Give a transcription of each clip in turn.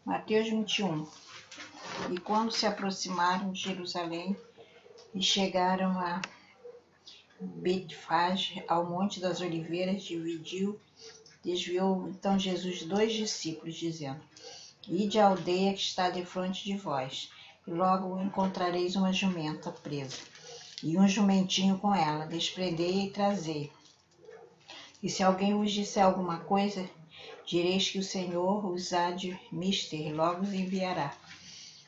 Mateus 21. E quando se aproximaram de Jerusalém e chegaram a Betfage, ao Monte das Oliveiras, desviou então Jesus 2 discípulos, dizendo: Ide à aldeia que está defronte de vós, e logo encontrareis uma jumenta presa, e um jumentinho com ela, desprendei e trazei. E se alguém vos disser alguma coisa, direis que o Senhor os há de mister, e logo os enviará.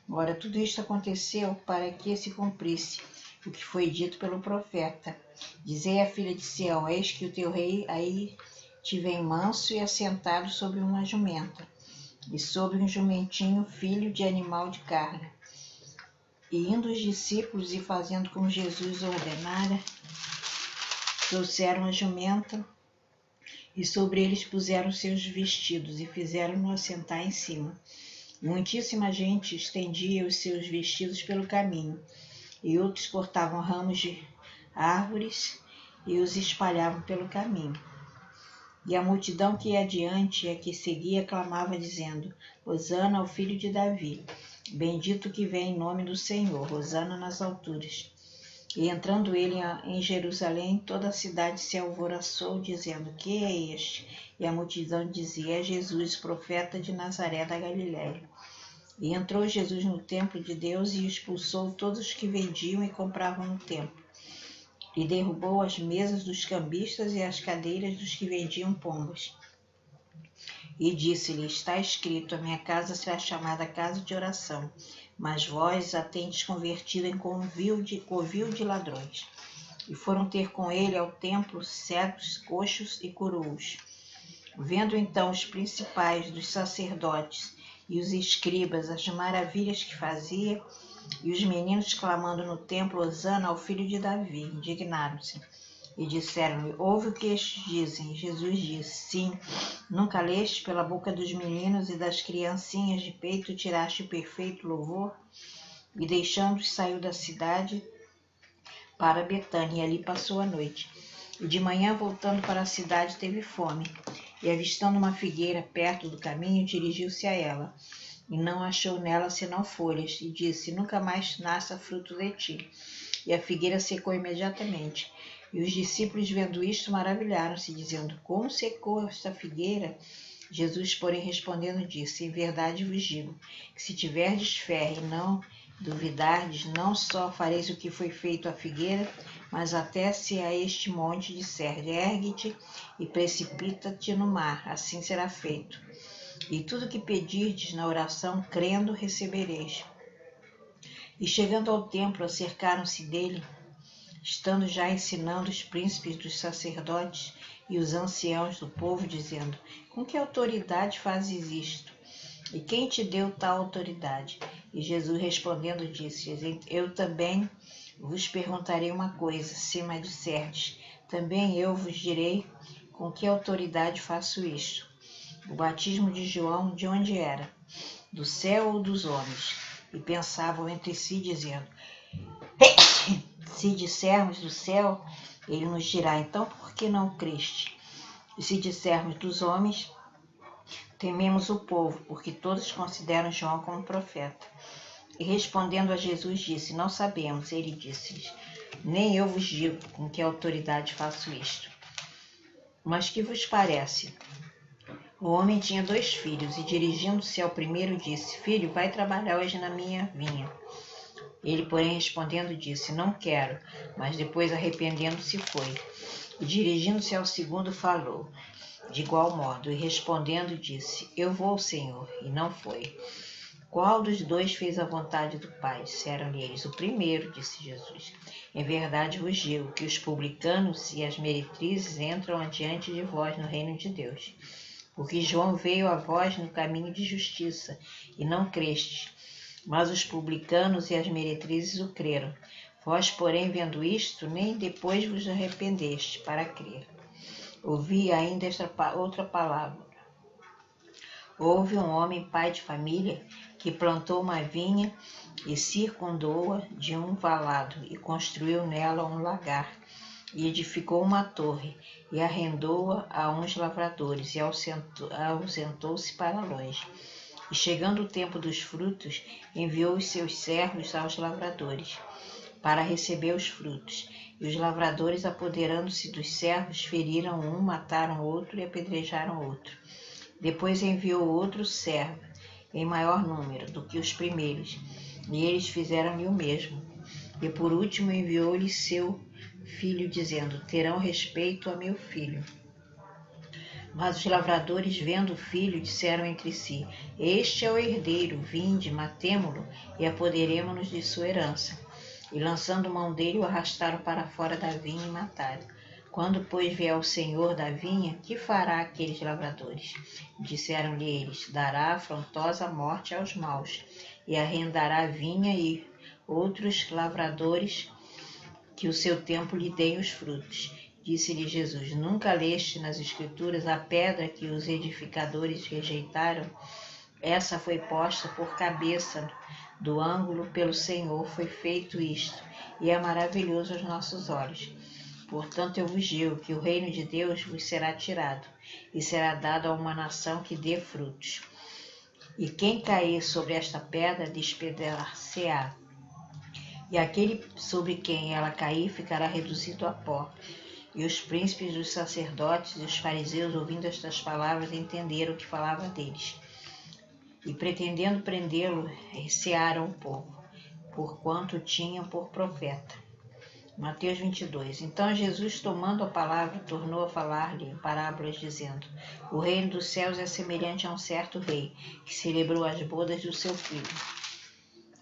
Ora, tudo isto aconteceu para que se cumprisse o que foi dito pelo profeta. Dizei à filha de Sião: eis que o teu rei aí te vem manso e assentado sobre uma jumenta, e sobre um jumentinho, filho de animal de carga. E indo os discípulos e fazendo como Jesus ordenara, trouxeram a jumenta, e sobre eles puseram seus vestidos, e fizeram-no assentar em cima. Muitíssima gente estendia os seus vestidos pelo caminho, e outros cortavam ramos de árvores e os espalhavam pelo caminho. E a multidão que ia adiante e a que seguia clamava, dizendo: Hosana ao filho de Davi, bendito que vem em nome do Senhor, Hosana nas alturas. E entrando ele em Jerusalém, toda a cidade se alvoroçou, dizendo: Que é este? E a multidão dizia: É Jesus, profeta de Nazaré da Galiléia. E entrou Jesus no templo de Deus e expulsou todos os que vendiam e compravam no templo. E derrubou as mesas dos cambistas e as cadeiras dos que vendiam pombas. E disse-lhe: Está escrito, a minha casa será chamada casa de oração, mas vós a tendes convertido em covil de ladrões. E foram ter com ele ao templo cegos, coxos e coroos. Vendo então os principais dos sacerdotes e os escribas as maravilhas que fazia, e os meninos clamando no templo: Hosana ao filho de Davi, indignaram-se. E disseram-lhe: Ouve o que estes dizem. Jesus disse: Sim, nunca leste pela boca dos meninos e das criancinhas de peito tiraste o perfeito louvor? E deixando-os saiu da cidade para Betânia, e ali passou a noite. E de manhã, voltando para a cidade, teve fome. E avistando uma figueira perto do caminho, dirigiu-se a ela. E não achou nela senão folhas, e disse: Nunca mais nasça fruto de ti. E a figueira secou imediatamente. E os discípulos, vendo isto, maravilharam-se, dizendo: Como secou esta figueira? Jesus, porém, respondendo, disse: Em verdade vos digo, que se tiverdes fé e não duvidardes, não só fareis o que foi feito à figueira, mas até se a este monte disser: Ergue-te e precipita-te no mar, assim será feito. E tudo que pedirdes na oração, crendo, recebereis. E chegando ao templo, acercaram-se dele, estando já ensinando os príncipes dos sacerdotes e os anciãos do povo, dizendo: Com que autoridade fazes isto? E quem te deu tal autoridade? E Jesus respondendo disse: Eu também vos perguntarei uma coisa, se me disserdes, também eu vos direi com que autoridade faço isto. O batismo de João, de onde era? Do céu ou dos homens? E pensavam entre si, dizendo: Se dissermos do céu, ele nos dirá: Então por que não creste? E se dissermos dos homens, tememos o povo, porque todos consideram João como profeta. E respondendo a Jesus, disse: Não sabemos. Ele disse-lhes: Nem eu vos digo com que autoridade faço isto. Mas que vos parece? O homem tinha 2 filhos, e dirigindo-se ao primeiro, disse: Filho, vai trabalhar hoje na minha vinha. Ele, porém, respondendo, disse: Não quero. Mas depois, arrependendo-se, foi. E dirigindo-se ao segundo, falou de igual modo. E respondendo, disse: Eu vou, Senhor. E não foi. Qual dos 2 fez a vontade do Pai? Disseram-lhe eles: O primeiro, disse Jesus. Em verdade vos digo que os publicanos e as meretrizes entram adiante de vós no reino de Deus. Porque João veio a vós no caminho de justiça, e não crestes, mas os publicanos e as meretrizes o creram. Vós, porém, vendo isto, nem depois vos arrependeste para crer. Ouvi ainda outra palavra. Houve um homem, pai de família, que plantou uma vinha e circundou-a de um valado, e construiu nela um lagar, e edificou uma torre, e arrendou-a a uns lavradores, e ausentou-se para longe. E chegando o tempo dos frutos, enviou os seus servos aos lavradores, para receber os frutos. E os lavradores, apoderando-se dos servos, feriram um, mataram outro e apedrejaram outro. Depois enviou outro servo, em maior número do que os primeiros, e eles fizeram-lhe o mesmo. E por último enviou-lhe seu filho, dizendo: terão respeito a meu filho. Mas os lavradores, vendo o filho, disseram entre si: este é o herdeiro, vinde, matemo-lo e apoderemo-nos de sua herança. E lançando mão dele, o arrastaram para fora da vinha e mataram. Quando, pois, vier o senhor da vinha, que fará aqueles lavradores? Disseram-lhe eles: dará afrontosa morte aos maus, e arrendará a vinha e outros lavradores, que o seu tempo lhe deem os frutos. Disse-lhe Jesus: nunca leste nas Escrituras a pedra que os edificadores rejeitaram? Essa foi posta por cabeça do ângulo pelo Senhor, foi feito isto, e é maravilhoso aos nossos olhos. Portanto, eu vos digo que o reino de Deus vos será tirado, e será dado a uma nação que dê frutos. E quem cair sobre esta pedra, despedaçar-se-á, e aquele sobre quem ela cair ficará reduzido a pó. E os príncipes dos sacerdotes e os fariseus, ouvindo estas palavras, entenderam que falava deles. E pretendendo prendê-lo, recearam o povo, porquanto o tinham por profeta. Mateus 22. Então Jesus, tomando a palavra, tornou a falar-lhe em parábolas, dizendo: o reino dos céus é semelhante a um certo rei, que celebrou as bodas do seu filho.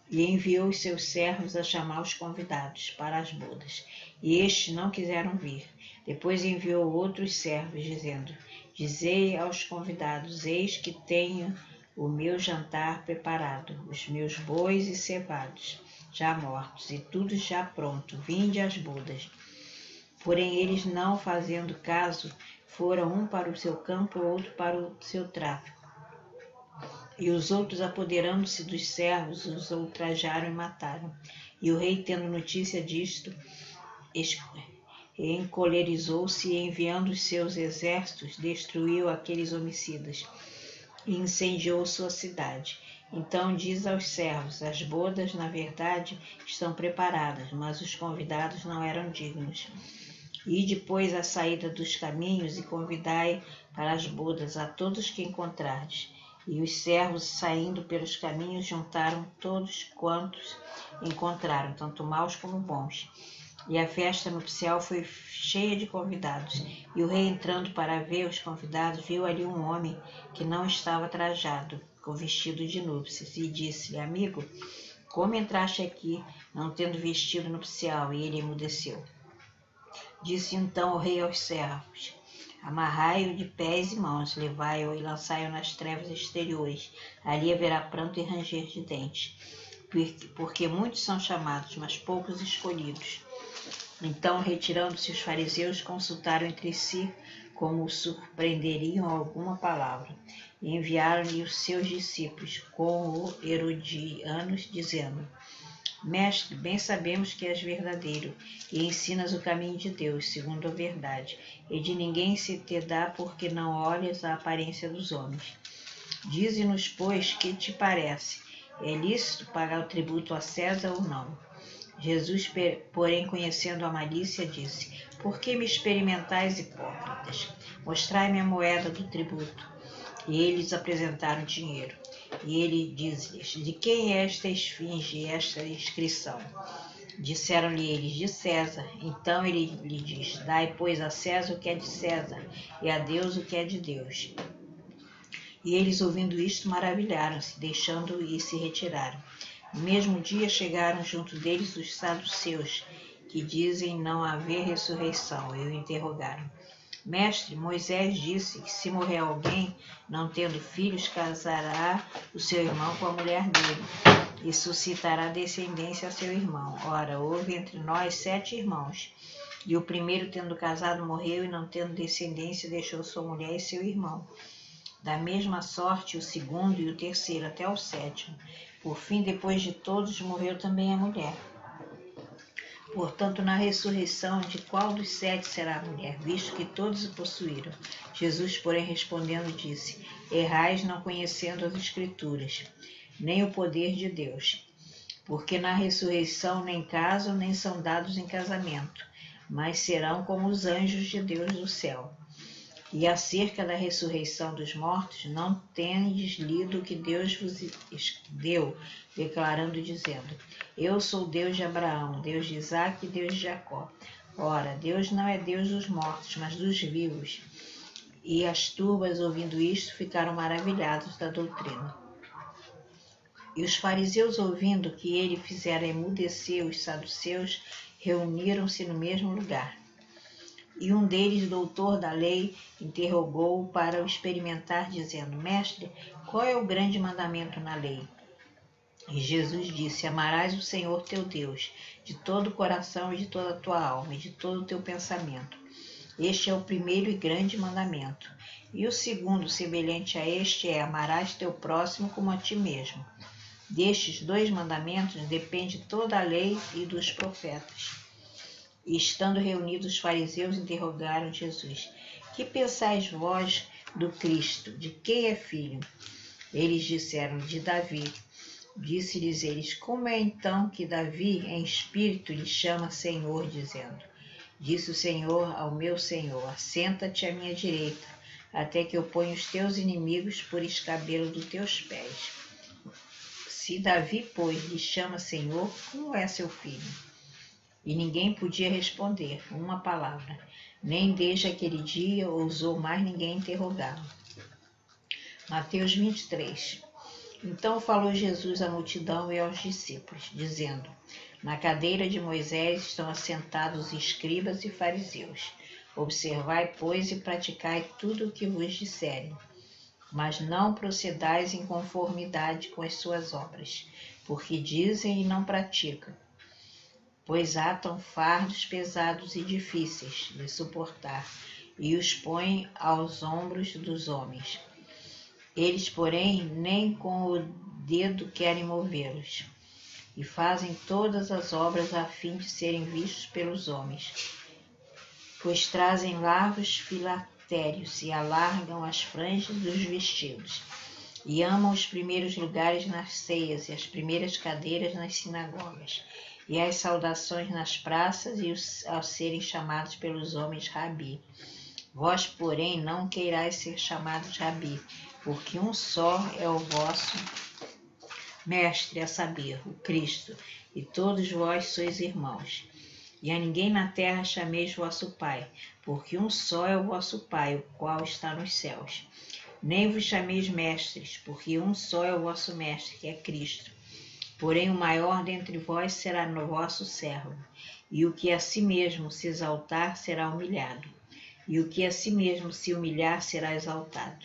E enviou os seus servos a chamar os convidados para as bodas. E estes não quiseram vir. Depois enviou outros servos, dizendo: dizei aos convidados: eis que tenho o meu jantar preparado, os meus bois e cevados, já mortos, e tudo já pronto, vinde às bodas. Porém eles, não fazendo caso, foram um para o seu campo, outro para o seu tráfico. E os outros, apoderando-se dos servos, os ultrajaram e mataram. E o rei, tendo notícia disto, encolerizou-se e, enviando os seus exércitos, destruiu aqueles homicidas e incendiou sua cidade. Então diz aos servos: as bodas, na verdade, estão preparadas, mas os convidados não eram dignos. E depois a saída dos caminhos e convidai para as bodas a todos que encontrardes. E os servos, saindo pelos caminhos, juntaram todos quantos encontraram, tanto maus como bons. E a festa nupcial foi cheia de convidados. E o rei, entrando para ver os convidados, viu ali um homem que não estava trajado, com vestido de núpcias, e disse-lhe: amigo, como entraste aqui, não tendo vestido nupcial? E ele emudeceu. Disse então o rei aos servos: amarrai-o de pés e mãos, levai-o e lançai-o nas trevas exteriores. Ali haverá pranto e ranger de dentes, porque muitos são chamados, mas poucos escolhidos. Então, retirando-se os fariseus, consultaram entre si como surpreenderiam alguma palavra. E enviaram-lhe os seus discípulos com o Herodianos, dizendo: mestre, bem sabemos que és verdadeiro e ensinas o caminho de Deus, segundo a verdade, e de ninguém se te dá porque não olhas a aparência dos homens. Dize-nos, pois, que te parece? É lícito pagar o tributo a César ou não? Jesus, porém, conhecendo a malícia, disse: por que me experimentais, hipócritas? Mostrai-me a moeda do tributo. E eles apresentaram dinheiro. E ele diz-lhes: de quem é esta esfinge e esta inscrição? Disseram-lhe eles: de César. Então ele lhe diz: dai, pois, a César o que é de César, e a Deus o que é de Deus. E eles, ouvindo isto, maravilharam-se, deixando-o e se retiraram. No mesmo dia chegaram junto deles os saduceus, que dizem não haver ressurreição, e o interrogaram: mestre, Moisés disse que se morrer alguém, não tendo filhos, casará o seu irmão com a mulher dele, e suscitará descendência a seu irmão. Ora, houve entre nós 7 irmãos, e o primeiro, tendo casado, morreu, e não tendo descendência, deixou sua mulher e seu irmão. Da mesma sorte, o segundo e o terceiro, até o 7º. Por fim, depois de todos, morreu também a mulher. Portanto, na ressurreição, de qual dos 7 será a mulher, visto que todos o possuíram? Jesus, porém, respondendo, disse: errais não conhecendo as Escrituras, nem o poder de Deus. Porque na ressurreição nem casam, nem são dados em casamento, mas serão como os anjos de Deus do céu. E acerca da ressurreição dos mortos, não tendes lido o que Deus vos deu, declarando, dizendo: Eu sou Deus de Abraão, Deus de Isaque e Deus de Jacó. Ora, Deus não é Deus dos mortos, mas dos vivos. E as turbas, ouvindo isto, ficaram maravilhados da doutrina. E os fariseus, ouvindo que ele fizera emudecer os saduceus, reuniram-se no mesmo lugar. E um deles, doutor da lei, interrogou-o para o experimentar, dizendo: Mestre, qual é o grande mandamento na lei? E Jesus disse: Amarás o Senhor teu Deus de todo o coração e de toda a tua alma e de todo o teu pensamento. Este é o primeiro e grande mandamento. E o segundo, semelhante a este, é: amarás teu próximo como a ti mesmo. Destes 2 mandamentos depende toda a lei e dos profetas. E estando reunidos os fariseus, interrogaram Jesus: Que pensais vós do Cristo? De quem é filho? Eles disseram: De Davi. Disse-lhes eles: Como é então que Davi, em espírito, lhe chama Senhor, dizendo: Disse o Senhor ao meu Senhor: Assenta-te à minha direita, até que eu ponha os teus inimigos por escabelo dos teus pés. Se Davi, pois, lhe chama Senhor, como é seu filho? E ninguém podia responder uma palavra, nem desde aquele dia ousou mais ninguém interrogá-lo. Mateus 23. Então falou Jesus à multidão e aos discípulos, dizendo: Na cadeira de Moisés estão assentados os escribas e fariseus. Observai, pois, e praticai tudo o que vos disserem. Mas não procedais em conformidade com as suas obras, porque dizem e não praticam. Pois atam fardos pesados e difíceis de suportar, e os põem aos ombros dos homens. Eles, porém, nem com o dedo querem movê-los, e fazem todas as obras a fim de serem vistos pelos homens. Pois trazem largos filatérios e alargam as franjas dos vestidos, e amam os primeiros lugares nas ceias e as primeiras cadeiras nas sinagogas, e as saudações nas praças e ao serem chamados pelos homens rabi. Vós, porém, não queirais ser chamados rabi, porque um só é o vosso mestre, a saber, o Cristo, e todos vós sois irmãos. E a ninguém na terra chameis vosso Pai, porque um só é o vosso Pai, o qual está nos céus. Nem vos chameis mestres, porque um só é o vosso mestre, que é Cristo. Porém, o maior dentre vós será no vosso servo, e o que a si mesmo se exaltar será humilhado, e o que a si mesmo se humilhar será exaltado.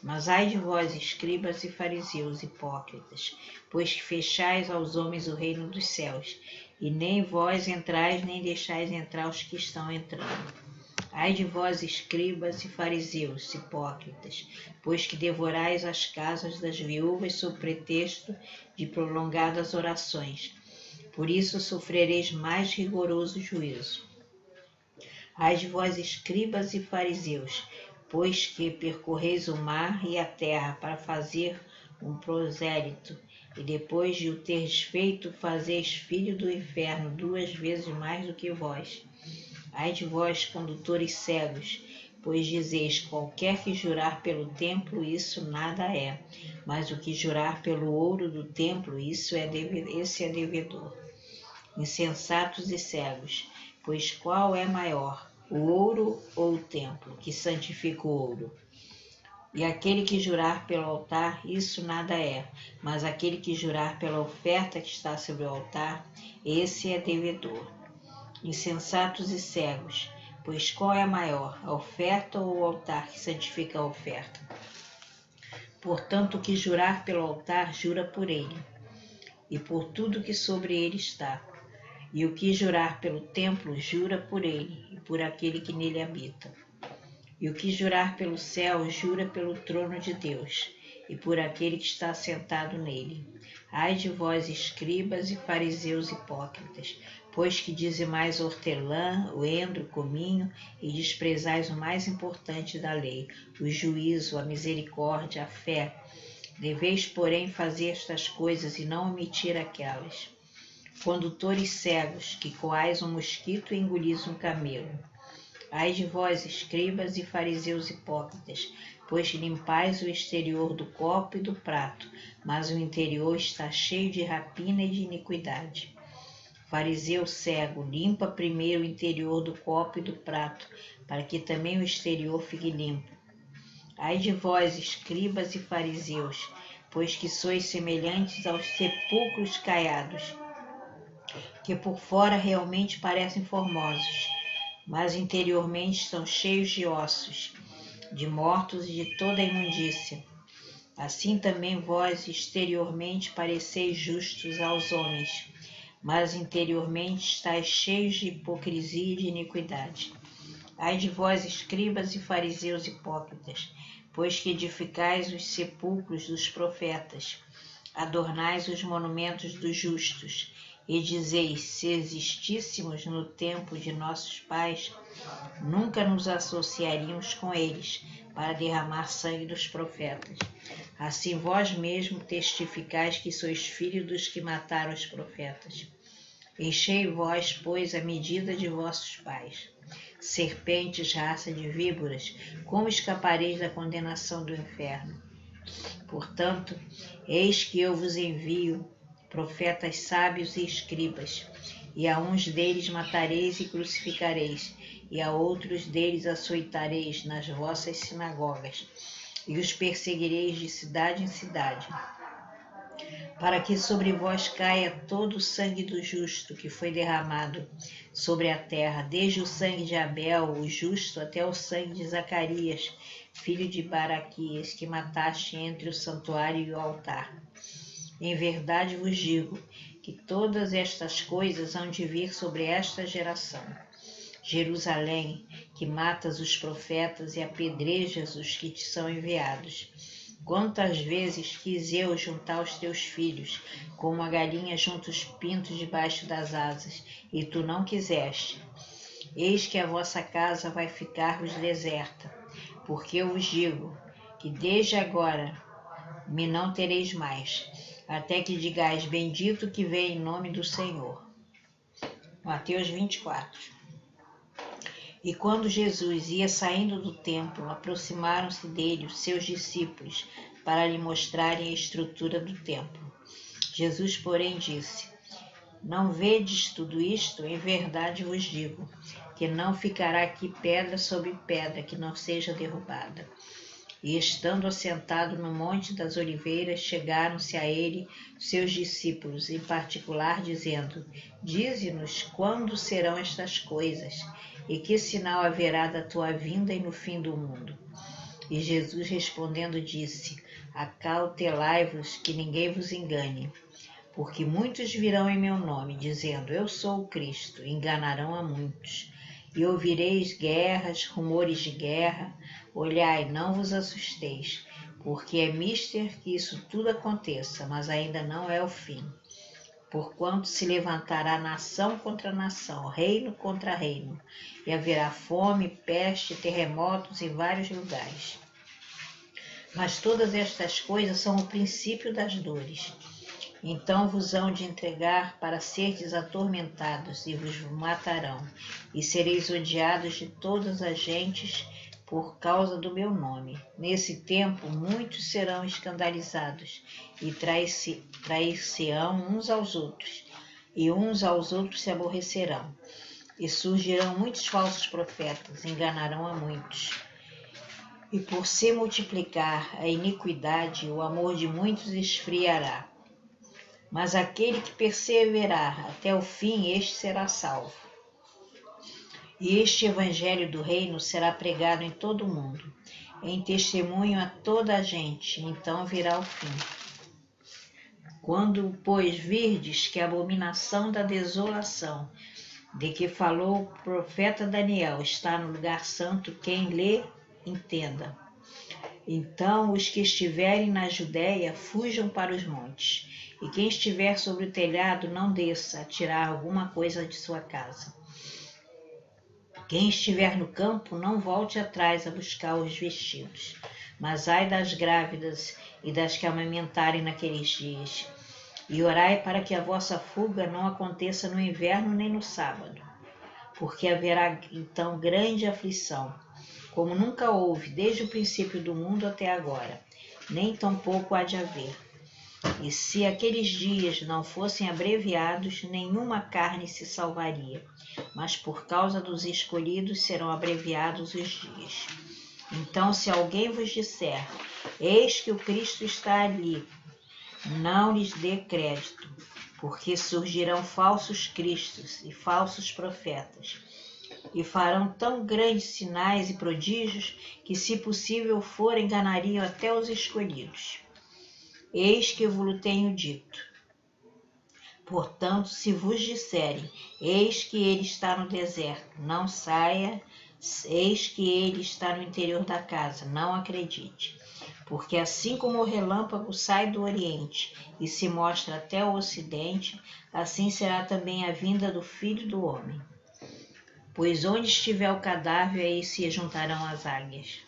Mas ai de vós, escribas e fariseus hipócritas, pois que fechais aos homens o reino dos céus, e nem vós entrais, nem deixais entrar os que estão entrando. Ai de vós, escribas e fariseus hipócritas, pois que devorais as casas das viúvas sob pretexto de prolongadas orações. Por isso sofrereis mais rigoroso juízo. Ai de vós, escribas e fariseus, pois que percorreis o mar e a terra para fazer um prosélito, e depois de o teres feito, fazeis filho do inferno 2 vezes mais do que vós. Ai de vós, condutores cegos, pois dizeis: qualquer que jurar pelo templo, isso nada é, mas o que jurar pelo ouro do templo, esse é devedor. Insensatos e cegos, pois qual é maior, o ouro ou o templo, que santifica o ouro? E aquele que jurar pelo altar, isso nada é, mas aquele que jurar pela oferta que está sobre o altar, esse é devedor. Insensatos e cegos, pois qual é maior, a oferta ou o altar que santifica a oferta? Portanto, o que jurar pelo altar, jura por ele, e por tudo que sobre ele está. E o que jurar pelo templo, jura por ele, e por aquele que nele habita. E o que jurar pelo céu, jura pelo trono de Deus. e por aquele que está sentado nele. Ai de vós, escribas e fariseus hipócritas, pois que dizimais o hortelã, o endro, o cominho, e desprezais o mais importante da lei, o juízo, a misericórdia, a fé. Deveis, porém, fazer estas coisas e não omitir aquelas. Condutores cegos, que coais um mosquito e engolis um camelo. Ai de vós, escribas e fariseus hipócritas, pois limpais o exterior do copo e do prato, mas o interior está cheio de rapina e de iniquidade. Fariseu cego, limpa primeiro o interior do copo e do prato, para que também o exterior fique limpo. Ai de vós, escribas e fariseus, pois que sois semelhantes aos sepulcros caiados, que por fora realmente parecem formosos, mas interiormente estão cheios de ossos, de mortos e de toda a imundícia. Assim também vós exteriormente pareceis justos aos homens, mas interiormente estáis cheios de hipocrisia e de iniquidade. Ai de vós, escribas e fariseus hipócritas, pois que edificais os sepulcros dos profetas, adornais os monumentos dos justos, e dizeis, se existíssemos no tempo de nossos pais, nunca nos associaríamos com eles, para derramar sangue dos profetas. Assim vós mesmo testificais que sois filhos dos que mataram os profetas. Enchei vós, pois, a medida de vossos pais. Serpentes, raça de víboras, como escapareis da condenação do inferno? Portanto, eis que eu vos envio profetas sábios e escribas, e a uns deles matareis e crucificareis, e a outros deles açoitareis nas vossas sinagogas, e os perseguireis de cidade em cidade, para que sobre vós caia todo o sangue do justo que foi derramado sobre a terra, desde o sangue de Abel, o justo, até o sangue de Zacarias, filho de Baraquias, que mataste entre o santuário e o altar. Em verdade vos digo que todas estas coisas hão de vir sobre esta geração. Jerusalém, que matas os profetas e apedrejas os que te são enviados. Quantas vezes quis eu juntar os teus filhos, como a galinha junta os pintos debaixo das asas, e tu não quiseste. Eis que a vossa casa vai ficar-vos deserta, porque eu vos digo que desde agora me não tereis mais, até que digais, bendito que vem em nome do Senhor. Mateus 24. E quando Jesus ia saindo do templo, aproximaram-se dele os seus discípulos para lhe mostrarem a estrutura do templo. Jesus, porém, disse, não vedes tudo isto? Em verdade vos digo, que não ficará aqui pedra sobre pedra que não seja derrubada. E estando assentado no Monte das Oliveiras, chegaram-se a ele seus discípulos, em particular, dizendo, dize-nos quando serão estas coisas, e que sinal haverá da tua vinda e no fim do mundo? E Jesus respondendo disse, acautelai-vos que ninguém vos engane, porque muitos virão em meu nome, dizendo, eu sou o Cristo, e enganarão a muitos. E ouvireis guerras, rumores de guerra. Olhai, não vos assusteis, porque é mister que isso tudo aconteça, mas ainda não é o fim. Porquanto se levantará nação contra nação, reino contra reino, e haverá fome, peste, terremotos em vários lugares. Mas todas estas coisas são o princípio das dores. Então vos hão de entregar para serdes atormentados, e vos matarão, e sereis odiados de todas as gentes por causa do meu nome. Nesse tempo muitos serão escandalizados, e trair-se-ão uns aos outros, e uns aos outros se aborrecerão. E surgirão muitos falsos profetas, enganarão a muitos. E por se multiplicar a iniquidade, o amor de muitos esfriará. Mas aquele que perseverar até o fim, este será salvo. E este evangelho do reino será pregado em todo o mundo, em testemunho a toda a gente, então virá o fim. Quando, pois, virdes que a abominação da desolação, de que falou o profeta Daniel, está no lugar santo, quem lê, entenda. Então os que estiverem na Judéia fujam para os montes, e quem estiver sobre o telhado não desça a tirar alguma coisa de sua casa. Quem estiver no campo não volte atrás a buscar os vestidos, mas ai das grávidas e das que amamentarem naqueles dias. E orai para que a vossa fuga não aconteça no inverno nem no sábado, porque haverá então grande aflição, como nunca houve desde o princípio do mundo até agora, nem tampouco há de haver. E se aqueles dias não fossem abreviados, nenhuma carne se salvaria, mas por causa dos escolhidos serão abreviados os dias. Então, se alguém vos disser, eis que o Cristo está ali, não lhes dê crédito, porque surgirão falsos cristos e falsos profetas, e farão tão grandes sinais e prodígios que, se possível for, enganariam até os escolhidos. Eis que eu vos tenho dito. Portanto, se vos disserem, eis que ele está no deserto, não saia, eis que ele está no interior da casa, não acredite. Porque assim como o relâmpago sai do oriente e se mostra até o ocidente, assim será também a vinda do Filho do Homem. Pois onde estiver o cadáver, aí se juntarão as águias.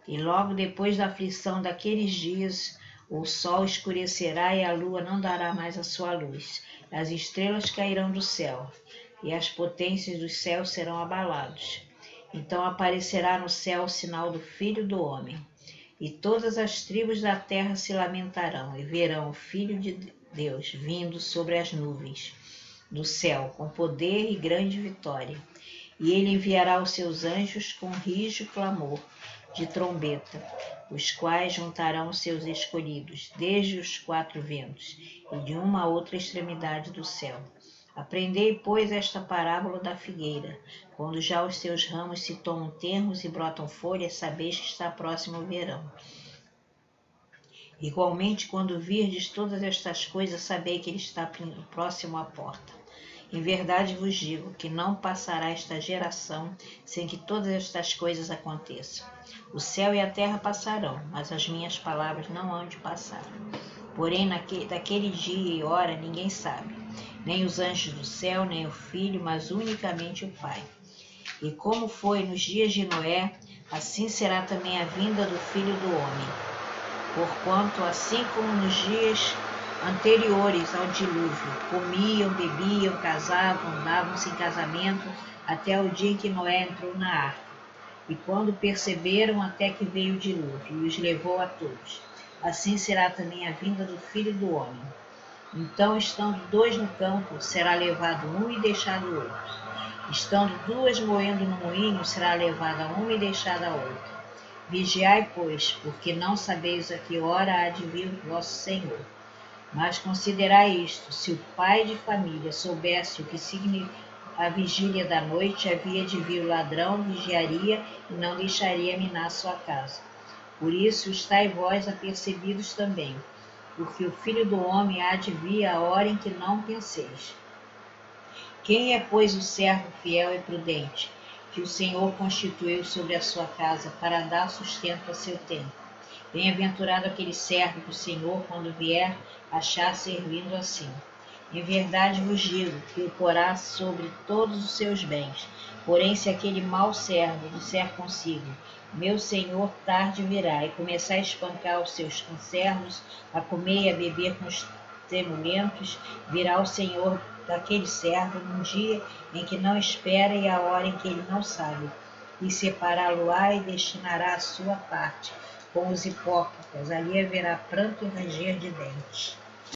E logo depois da aflição daqueles dias, o sol escurecerá e a lua não dará mais a sua luz. As estrelas cairão do céu, e as potências dos céus serão abalados. Então aparecerá no céu o sinal do Filho do Homem. E todas as tribos da terra se lamentarão, e verão o Filho de Deus vindo sobre as nuvens do céu, com poder e grande vitória. E ele enviará os seus anjos com rijo clamor de trombeta, os quais juntarão os seus escolhidos, desde os quatro ventos, e de uma a outra extremidade do céu. Aprendei, pois, esta parábola da figueira. Quando já os seus ramos se tornam tenros e brotam folhas, sabeis que está próximo o verão. Igualmente, quando virdes todas estas coisas, sabei que ele está próximo à porta. Em verdade vos digo que não passará esta geração sem que todas estas coisas aconteçam. O céu e a terra passarão, mas as minhas palavras não hão de passar. Porém, daquele dia e hora ninguém sabe, nem os anjos do céu, nem o Filho, mas unicamente o Pai. E como foi nos dias de Noé, assim será também a vinda do Filho do Homem. Porquanto, assim como nos dias anteriores ao dilúvio, comiam, bebiam, casavam, davam-se em casamento, até o dia em que Noé entrou na arca. E quando perceberam, até que veio o dilúvio, e os levou a todos. Assim será também a vinda do Filho do Homem. Então, estando dois no campo, será levado um e deixado o outro. Estando duas moendo no moinho, será levada uma e deixada a outra. Vigiai, pois, porque não sabeis a que hora há de vir o vosso Senhor. Mas considerai isto, se o pai de família soubesse o que significa a vigília da noite, havia de vir o ladrão, vigiaria e não deixaria minar sua casa. Por isso, estai vós apercebidos também, porque o Filho do Homem há de vir a hora em que não penseis. Quem é, pois, o servo fiel e prudente, que o Senhor constituiu sobre a sua casa para dar sustento a seu tempo? Bem-aventurado aquele servo que o Senhor, quando vier, achar servindo assim. Em verdade vos digo que o porá sobre todos os seus bens. Porém, se aquele mau servo disser consigo, meu senhor tarde virá, e começar a espancar os seus conservos, a comer e a beber com os tremulentos, virá o senhor daquele servo num dia em que não espera e a hora em que ele não sabe, e separá-lo-á e destinará a sua parte com os hipócritas. Ali haverá pranto e ranger de dentes.